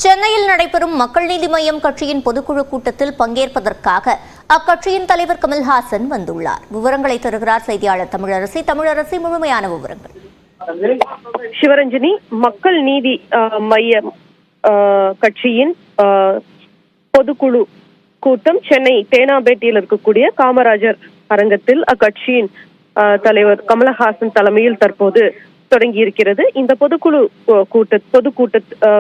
சென்னையில் நடைபெறும் மக்கள் நீதி மய்யம் கட்சியின் பொதுக்குழு கூட்டத்தில் பங்கேற்பதற்காக அக்கட்சியின் தலைவர் கமல்ஹாசன் வந்துள்ளார். விவரங்களை தருகிறார் செய்தியாளர் தமிழரசி. தமிழரசி, முழுமையான விவரங்கள். சிவரஞ்சனி, மக்கள் நீதி மய்யம் கட்சியின் பொதுக்குழு கூட்டம் சென்னை தேனாம்பேட்டையில் இருக்கக்கூடிய காமராஜர் அரங்கத்தில் அக்கட்சியின் தலைவர் கமலஹாசன் தலைமையில் தற்போது தொடங்கியிருக்கிறது. இந்த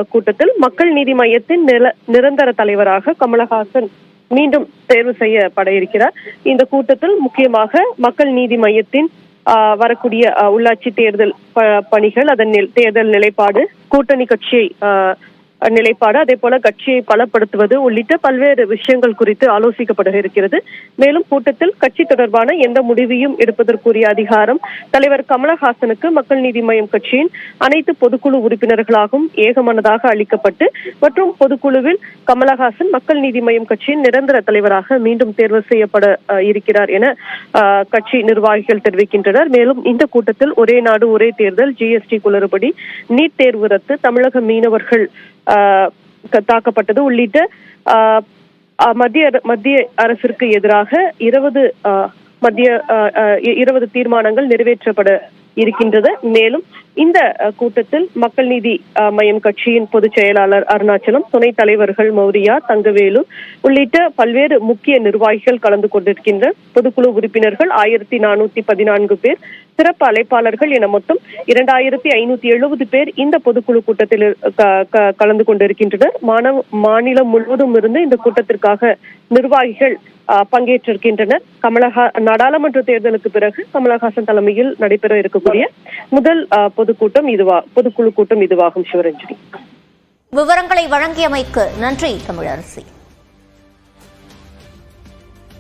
கூட்டத்தில் மக்கள் நீதி மய்யத்தின் நிரந்தர தலைவராக கமலஹாசன் மீண்டும் தேர்வு செய்யப்பட இருக்கிறார். இந்த கூட்டத்தில் முக்கியமாக மக்கள் நீதி மய்யத்தின் வரக்கூடிய உள்ளாட்சி தேர்தல் பணிகள், அதன் தேர்தல் நிலைப்பாடு, கூட்டணி கட்சியை நிலைப்பாடு, அதே போல கட்சியை பலப்படுத்துவது உள்ளிட்ட பல்வேறு விஷயங்கள் குறித்து ஆலோசிக்கப்பட இருக்கிறது. மேலும் கூட்டத்தில் கட்சி தொடர்பான எந்த முடிவையும் எடுப்பதற்குரிய அதிகாரம் தலைவர் கமலஹாசனுக்கு மக்கள் நீதி மய்யம் கட்சியின் அனைத்து பொதுக்குழு உறுப்பினர்களாகவும் ஏகமனதாக அளிக்கப்பட்டு மற்றும் பொதுக்குழுவில் கமலஹாசன் மக்கள் நீதி மய்யம் கட்சியின் நிரந்தர தலைவராக மீண்டும் தேர்வு செய்யப்பட இருக்கிறார் என கட்சி நிர்வாகிகள் தெரிவிக்கின்றனர். மேலும் இந்த கூட்டத்தில் ஒரே நாடு ஒரே தேர்தல், ஜிஎஸ்டி குளறுபடி, நீட் தேர்வு ரத்து, தமிழக மீனவர்கள் தாக்கப்பட்டது உள்ளிட்ட மத்திய அரசிற்கு எதிராக 20 தீர்மானங்கள் நிறைவேற்றப்பட இருக்கின்றது. மேலும் இந்த கூட்டத்தில் மக்கள் நீதி மய்யம் கட்சியின் பொதுச் செயலாளர் அருணாச்சலம், துணைத் தலைவர்கள் மௌரியா, தங்கவேலு உள்ளிட்ட பல்வேறு முக்கிய நிர்வாகிகள் கலந்து கொண்டிருக்கின்ற பொதுக்குழு உறுப்பினர்கள் 1414 பேர், சிறப்பு அழைப்பாளர்கள் என மொத்தம் 2570 பேர் இந்த பொதுக்குழு கூட்டத்தில் கலந்து கொண்டிருக்கின்றனர். மாநிலம் முழுவதும் இருந்து இந்த கூட்டத்திற்காக நிர்வாகிகள் பங்கேற்றிருக்கின்றனர். நாடாளுமன்ற தேர்தலுக்கு பிறகு கமலஹாசன் தலைமையில் நடைபெற இருக்கக்கூடிய முதல் பொதுக்குழு கூட்டம் இதுவாகும். சிவரஞ்சனி, விவரங்களை வழங்கியமைக்கு நன்றி தமிழரசி.